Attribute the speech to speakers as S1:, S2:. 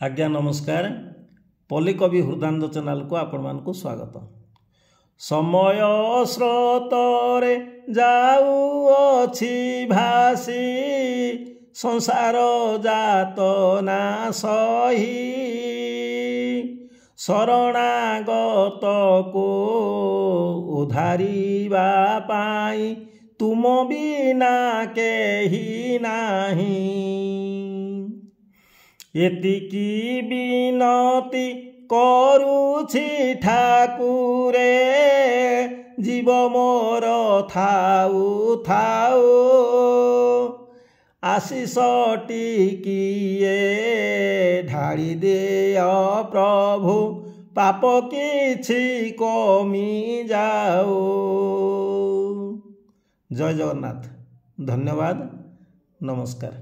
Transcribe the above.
S1: आज्ञा नमस्कार। पल्ली कवि हृदानंद चैनल को आपण मानकु स्वागत। समय स्रोतरे जाउअछि भासी संसार जात ना सही शरणागत को उधारिबा पाई तुम बिना केही नाही। एतिकी बिनती करुछि ठाकुरे जीव मोर थाउ थाउ आशीष टिकिए ढाड़ी दे प्रभु पाप किछि कमी जाओ। जय जगन्नाथ। धन्यवाद। नमस्कार।